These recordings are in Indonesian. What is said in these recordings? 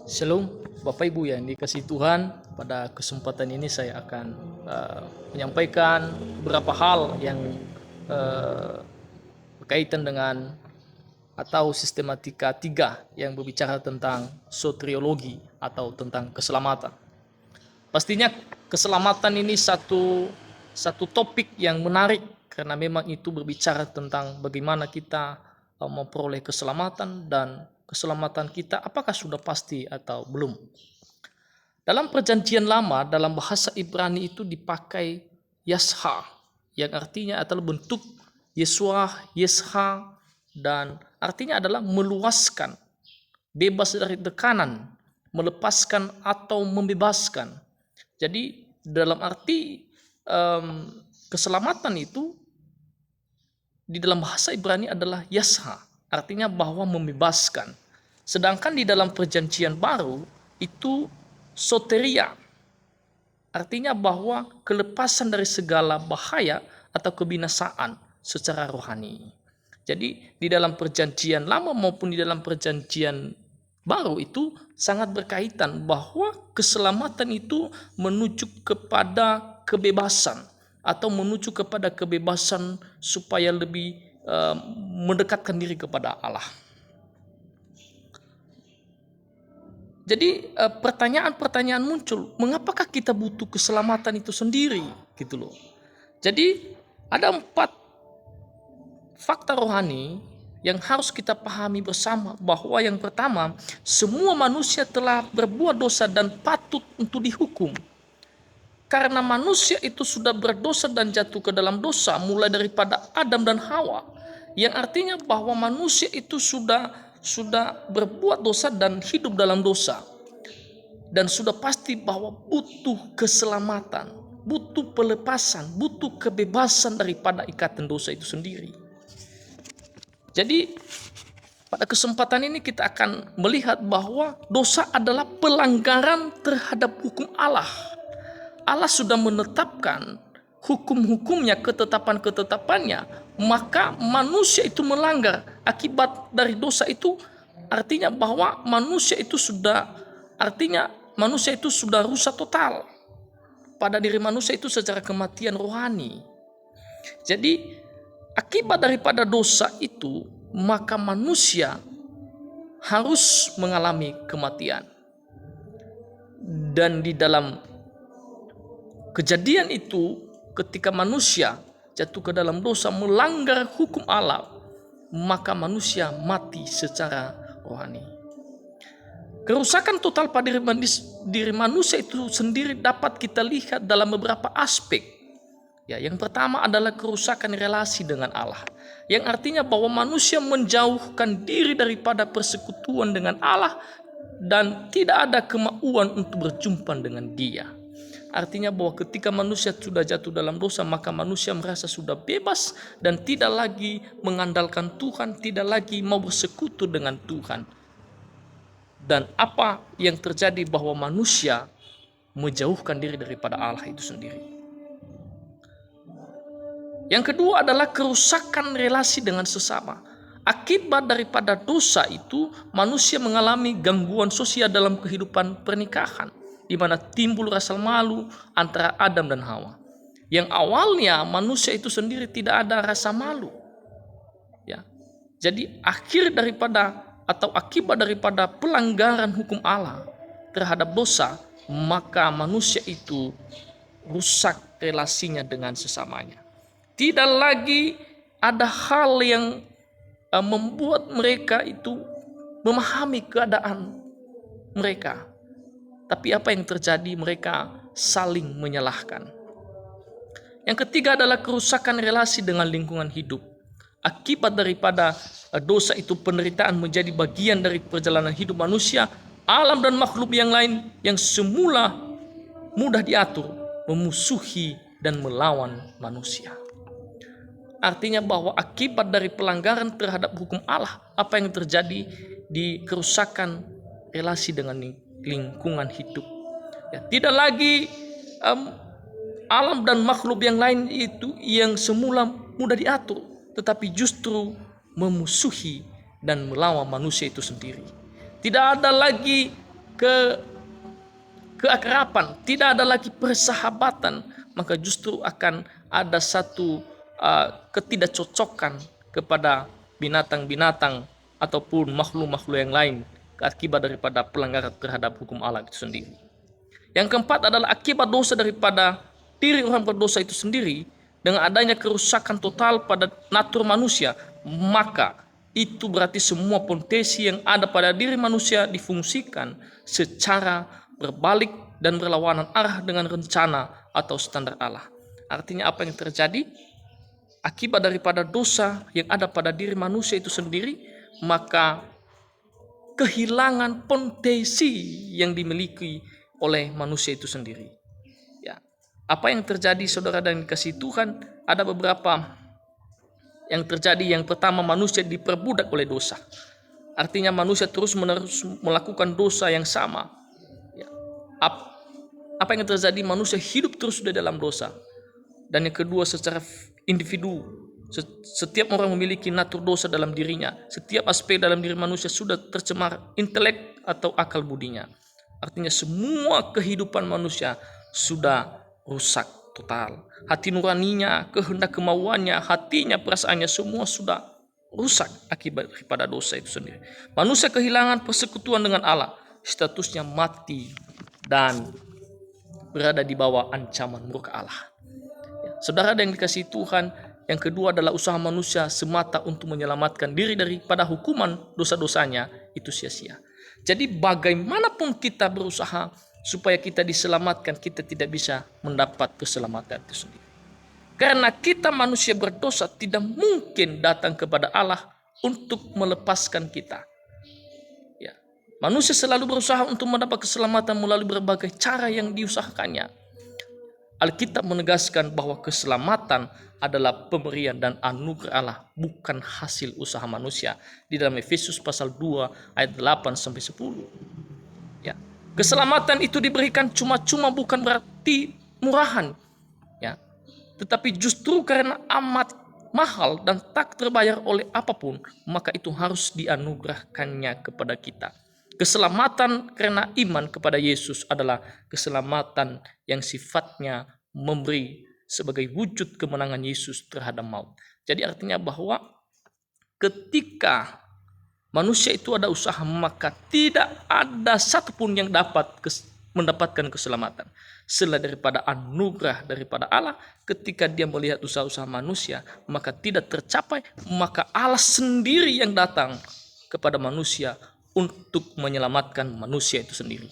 Shalom Bapak Ibu yang dikasihi Tuhan. Pada kesempatan ini saya akan menyampaikan beberapa hal yang berkaitan dengan atau sistematika 3 yang berbicara tentang soteriologi atau tentang keselamatan. Pastinya keselamatan ini satu topik yang menarik karena memang itu berbicara tentang bagaimana kita memperoleh keselamatan dan keselamatan kita apakah sudah pasti atau belum. Dalam perjanjian lama, dalam bahasa Ibrani itu dipakai yasha, yang artinya adalah bentuk Yesua, Yesha, dan artinya adalah meluaskan, bebas dari tekanan, melepaskan atau membebaskan. Jadi dalam arti keselamatan itu di dalam bahasa Ibrani adalah yasha, artinya bahwa membebaskan. Sedangkan di dalam perjanjian baru itu soteria, artinya bahwa kelepasan dari segala bahaya atau kebinasaan secara rohani. Jadi di dalam perjanjian lama maupun di dalam perjanjian baru itu sangat berkaitan bahwa keselamatan itu menuju kepada kebebasan atau menuju kepada kebebasan supaya lebih mendekatkan diri kepada Allah. Jadi pertanyaan-pertanyaan muncul, mengapakah kita butuh keselamatan itu sendiri, gitu loh. Jadi ada 4 fakta rohani yang harus kita pahami bersama, bahwa yang pertama, semua manusia telah berbuat dosa dan patut untuk dihukum. Karena manusia itu sudah berdosa dan jatuh ke dalam dosa mulai daripada Adam dan Hawa, yang artinya bahwa manusia itu sudah berbuat dosa dan hidup dalam dosa, dan sudah pasti bahwa butuh keselamatan, butuh pelepasan, butuh kebebasan daripada ikatan dosa itu sendiri. Jadi pada kesempatan ini kita akan melihat bahwa dosa adalah pelanggaran terhadap hukum Allah. Allah sudah menetapkan hukum-hukumnya, ketetapan-ketetapannya, maka manusia itu melanggar. Akibat dari dosa itu artinya bahwa manusia itu sudah rusak total pada diri manusia itu secara kematian rohani. Jadi akibat daripada dosa itu maka manusia harus mengalami kematian. Dan di dalam kejadian itu, ketika manusia jatuh ke dalam dosa, melanggar hukum Allah, maka manusia mati secara rohani. Kerusakan total pada diri manusia itu sendiri dapat kita lihat dalam beberapa aspek. Ya, yang pertama adalah kerusakan relasi dengan Allah, yang artinya bahwa manusia menjauhkan diri daripada persekutuan dengan Allah dan tidak ada kemauan untuk berjumpa dengan Dia. Artinya bahwa ketika manusia sudah jatuh dalam dosa, maka manusia merasa sudah bebas dan tidak lagi mengandalkan Tuhan, tidak lagi mau bersekutu dengan Tuhan. Dan apa yang terjadi bahwa manusia menjauhkan diri daripada Allah itu sendiri. Yang kedua adalah kerusakan relasi dengan sesama. Akibat daripada dosa itu, manusia mengalami gangguan sosial dalam kehidupan pernikahan, di mana timbul rasa malu antara Adam dan Hawa. Yang awalnya manusia itu sendiri tidak ada rasa malu. Ya. Jadi akibat daripada pelanggaran hukum Allah terhadap dosa, maka manusia itu rusak relasinya dengan sesamanya. Tidak lagi ada hal yang membuat mereka itu memahami keadaan mereka. Tapi apa yang terjadi? Mereka saling menyalahkan. Yang ketiga adalah kerusakan relasi dengan lingkungan hidup. Akibat daripada dosa itu, penderitaan menjadi bagian dari perjalanan hidup manusia. Alam dan makhluk yang lain yang semula mudah diatur memusuhi dan melawan manusia. Artinya bahwa akibat dari pelanggaran terhadap hukum Allah, apa yang terjadi di kerusakan relasi dengan lingkungan hidup. Ya, tidak lagi alam dan makhluk yang lain itu yang semula mudah diatur, tetapi justru memusuhi dan melawan manusia itu sendiri. Tidak ada lagi ke keakraban, tidak ada lagi persahabatan, maka justru akan ada satu ketidakcocokan kepada binatang-binatang ataupun makhluk-makhluk yang lain akibat daripada pelanggaran terhadap hukum Allah itu sendiri. Yang keempat adalah akibat dosa daripada diri orang berdosa itu sendiri. Dengan adanya kerusakan total pada natur manusia, maka itu berarti semua potensi yang ada pada diri manusia difungsikan secara berbalik dan berlawanan arah dengan rencana atau standar Allah. Artinya apa yang terjadi? Akibat daripada dosa yang ada pada diri manusia itu sendiri, maka kehilangan potensi yang dimiliki oleh manusia itu sendiri. Ya. Apa yang terjadi saudara dan kasih Tuhan? Ada beberapa yang terjadi. Yang pertama, manusia diperbudak oleh dosa. Artinya manusia terus-menerus melakukan dosa yang sama. Ya. Apa yang terjadi? Manusia hidup terus di dalam dosa. Dan yang kedua, secara individu, setiap orang memiliki natur dosa dalam dirinya. Setiap aspek dalam diri manusia sudah tercemar intelek atau akal budinya. Artinya semua kehidupan manusia sudah rusak total. Hati nuraninya, kehendak kemauannya, hatinya, perasaannya semua sudah rusak akibat daripada dosa itu sendiri. Manusia kehilangan persekutuan dengan Allah, statusnya mati dan berada di bawah ancaman murka Allah. Ya, saudara yang dikasihi Tuhan, yang kedua adalah usaha manusia semata untuk menyelamatkan diri daripada hukuman dosa-dosanya itu sia-sia. Jadi bagaimanapun kita berusaha supaya kita diselamatkan, kita tidak bisa mendapat keselamatan itu sendiri. Karena kita manusia berdosa tidak mungkin datang kepada Allah untuk melepaskan kita. Ya. Manusia selalu berusaha untuk mendapat keselamatan melalui berbagai cara yang diusahakannya. Alkitab menegaskan bahwa keselamatan adalah pemberian dan anugerah Allah, bukan hasil usaha manusia. Di dalam Efesus pasal 2 ayat 8 sampai 10. Ya. Keselamatan itu diberikan cuma-cuma, bukan berarti murahan. Ya. Tetapi justru karena amat mahal dan tak terbayar oleh apapun, maka itu harus dianugerahkannya kepada kita. Keselamatan karena iman kepada Yesus adalah keselamatan yang sifatnya memberi sebagai wujud kemenangan Yesus terhadap maut. Jadi artinya bahwa ketika manusia itu ada usaha, maka tidak ada satupun yang dapat mendapatkan keselamatan selain daripada anugerah daripada Allah. Ketika dia melihat usaha-usaha manusia, maka tidak tercapai, maka Allah sendiri yang datang kepada manusia untuk menyelamatkan manusia itu sendiri.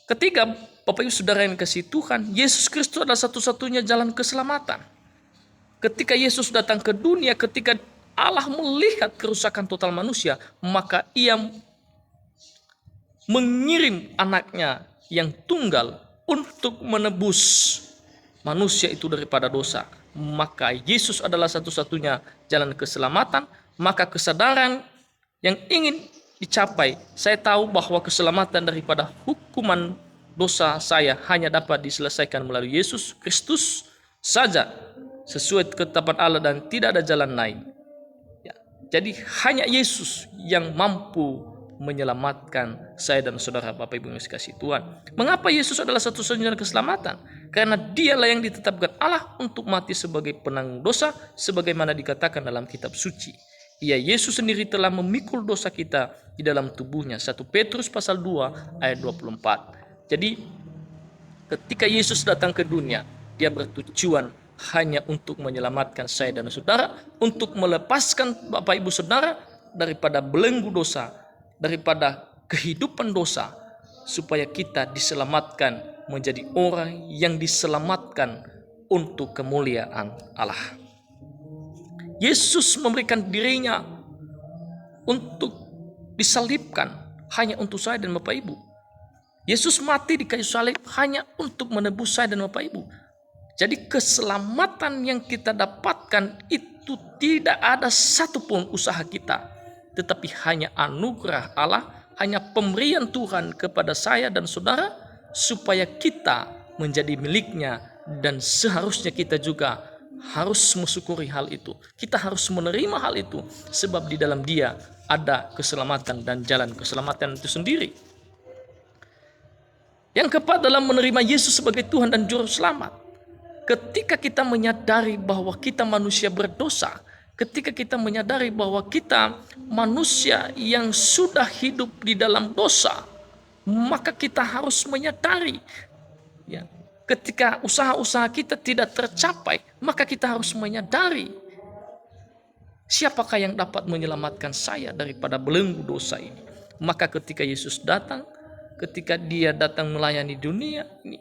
Ketiga, Bapak Ibu Saudara yang kasih Tuhan, Yesus Kristus adalah satu-satunya jalan keselamatan. Ketika Yesus datang ke dunia, ketika Allah melihat kerusakan total manusia, maka Ia mengirim anaknya yang tunggal untuk menebus manusia itu daripada dosa. Maka Yesus adalah satu-satunya jalan keselamatan. Maka kesadaran yang ingin dicapai, saya tahu bahwa keselamatan daripada hukuman dosa saya hanya dapat diselesaikan melalui Yesus Kristus saja, sesuai ketetapan Allah, dan tidak ada jalan lain. Ya, jadi hanya Yesus yang mampu menyelamatkan saya dan saudara Bapak Ibu yang dikasihi Tuhan. Mengapa Yesus adalah satu-satunya keselamatan? Karena Dialah yang ditetapkan Allah untuk mati sebagai penanggung dosa, sebagaimana dikatakan dalam kitab suci. Yesus sendiri telah memikul dosa kita di dalam tubuhnya. 1 Petrus pasal 2 ayat 24. Jadi ketika Yesus datang ke dunia, Dia bertujuan hanya untuk menyelamatkan saya dan saudara, untuk melepaskan Bapak Ibu Saudara daripada belenggu dosa, daripada kehidupan dosa, supaya kita diselamatkan menjadi orang yang diselamatkan untuk kemuliaan Allah. Yesus memberikan dirinya untuk disalibkan hanya untuk saya dan Bapak Ibu. Yesus mati di kayu salib hanya untuk menebus saya dan Bapak Ibu. Jadi keselamatan yang kita dapatkan itu tidak ada satupun usaha kita, tetapi hanya anugerah Allah, hanya pemberian Tuhan kepada saya dan saudara, supaya kita menjadi miliknya. Dan seharusnya kita juga harus mensyukuri hal itu. Kita harus menerima hal itu, sebab di dalam Dia ada keselamatan dan jalan keselamatan itu sendiri. Yang keempat adalah menerima Yesus sebagai Tuhan dan Juru Selamat. Ketika kita menyadari bahwa kita manusia berdosa, ketika kita menyadari bahwa kita manusia yang sudah hidup di dalam dosa, maka kita harus menyadari, ya, ketika usaha-usaha kita tidak tercapai, maka kita harus menyadari, siapakah yang dapat menyelamatkan saya daripada belenggu dosa ini. Maka ketika Yesus datang, ketika dia datang melayani dunia ini,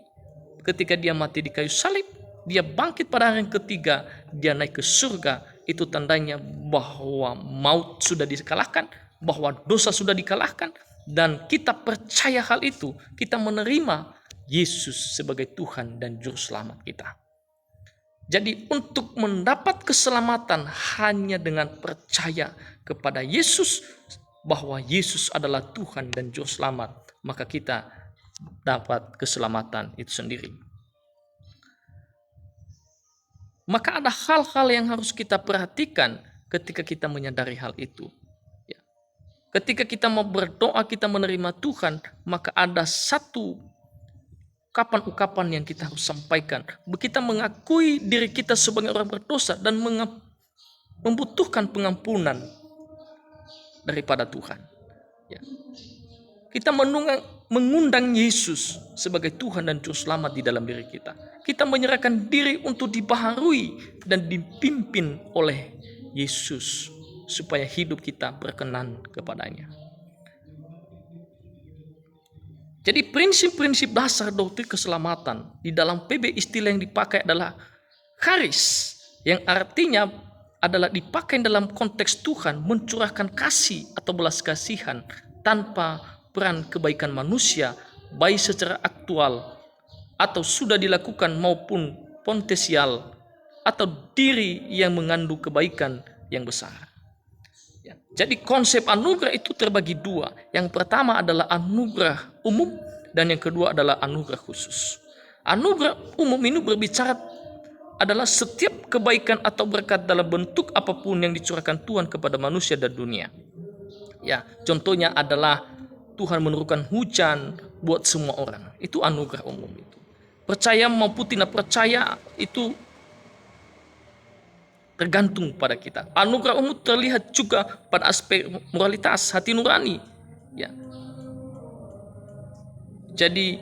ketika dia mati di kayu salib, dia bangkit pada hari yang ketiga, dia naik ke surga, itu tandanya bahwa maut sudah dikalahkan, bahwa dosa sudah dikalahkan, dan kita percaya hal itu, kita menerima Yesus sebagai Tuhan dan Juru Selamat kita. Jadi untuk mendapat keselamatan hanya dengan percaya kepada Yesus, bahwa Yesus adalah Tuhan dan Juru Selamat, maka kita dapat keselamatan itu sendiri. Maka ada hal-hal yang harus kita perhatikan ketika kita menyadari hal itu. Ya. Ketika kita mau berdoa, kita menerima Tuhan, maka ada satu ungkapan yang kita harus sampaikan. Kita mengakui diri kita sebagai orang berdosa dan membutuhkan pengampunan daripada Tuhan. Ya. Kita mengundang Yesus sebagai Tuhan dan Juru Selamat di dalam diri kita. Kita menyerahkan diri untuk dibaharui dan dipimpin oleh Yesus supaya hidup kita berkenan kepadanya. Jadi prinsip-prinsip dasar doktrin keselamatan di dalam PB istilah yang dipakai adalah charis, yang artinya adalah dipakai dalam konteks Tuhan mencurahkan kasih atau belas kasihan tanpa peran kebaikan manusia, baik secara aktual atau sudah dilakukan maupun potensial atau diri yang mengandung kebaikan yang besar. Ya. Jadi konsep anugerah itu terbagi dua. Yang pertama adalah anugerah umum dan yang kedua adalah anugerah khusus. Anugerah umum ini berbicara adalah setiap kebaikan atau berkat dalam bentuk apapun yang dicurahkan Tuhan kepada manusia dan dunia. Ya, contohnya adalah Tuhan menurunkan hujan buat semua orang. Itu anugerah umum itu. Percaya maupun tidak percaya itu tergantung pada kita. Anugerah umum terlihat juga pada aspek moralitas, hati nurani. Ya. Jadi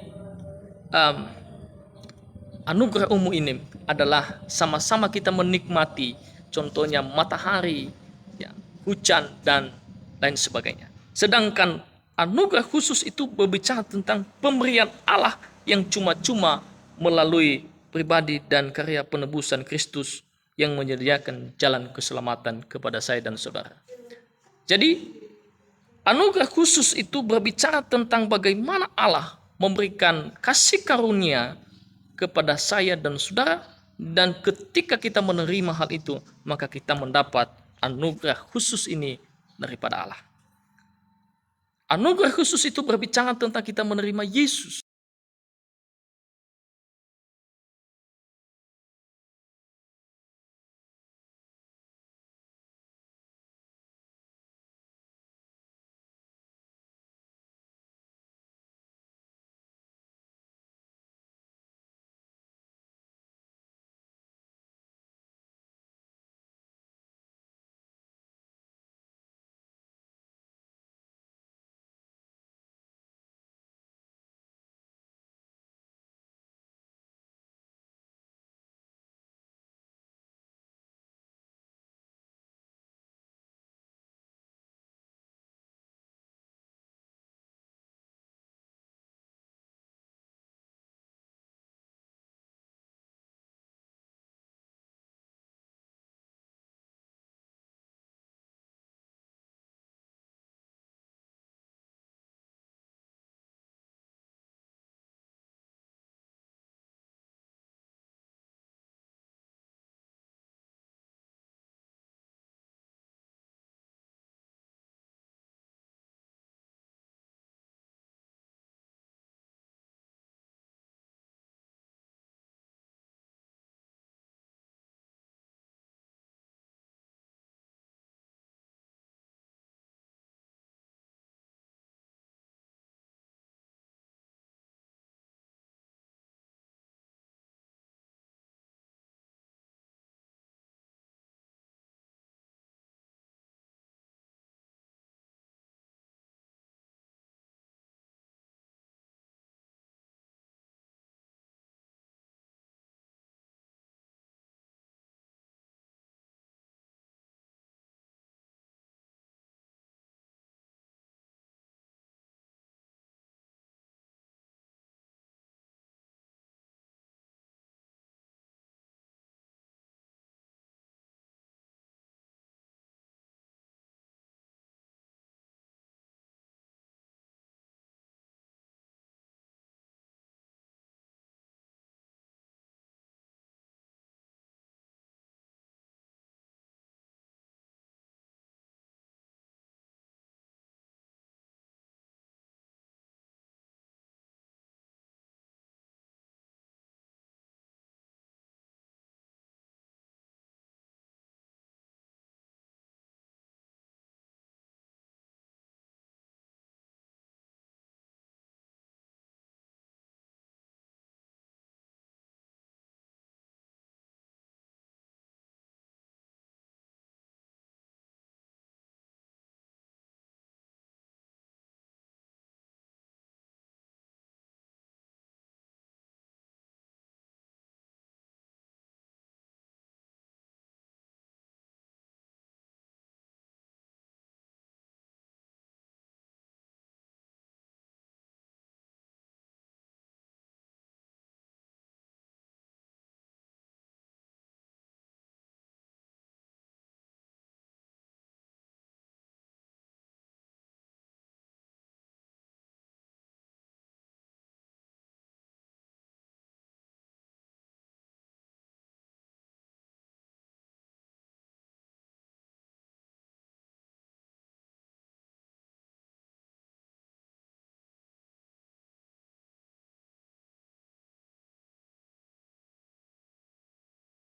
anugerah umum ini adalah sama-sama kita menikmati, contohnya matahari, ya, hujan dan lain sebagainya. Sedangkan anugerah khusus itu berbicara tentang pemberian Allah yang cuma-cuma melalui pribadi dan karya penebusan Kristus yang menyediakan jalan keselamatan kepada saya dan saudara. Jadi anugerah khusus itu berbicara tentang bagaimana Allah memberikan kasih karunia kepada saya dan saudara, dan ketika kita menerima hal itu, maka kita mendapat anugerah khusus ini daripada Allah. Anugerah khusus itu berbicara tentang kita menerima Yesus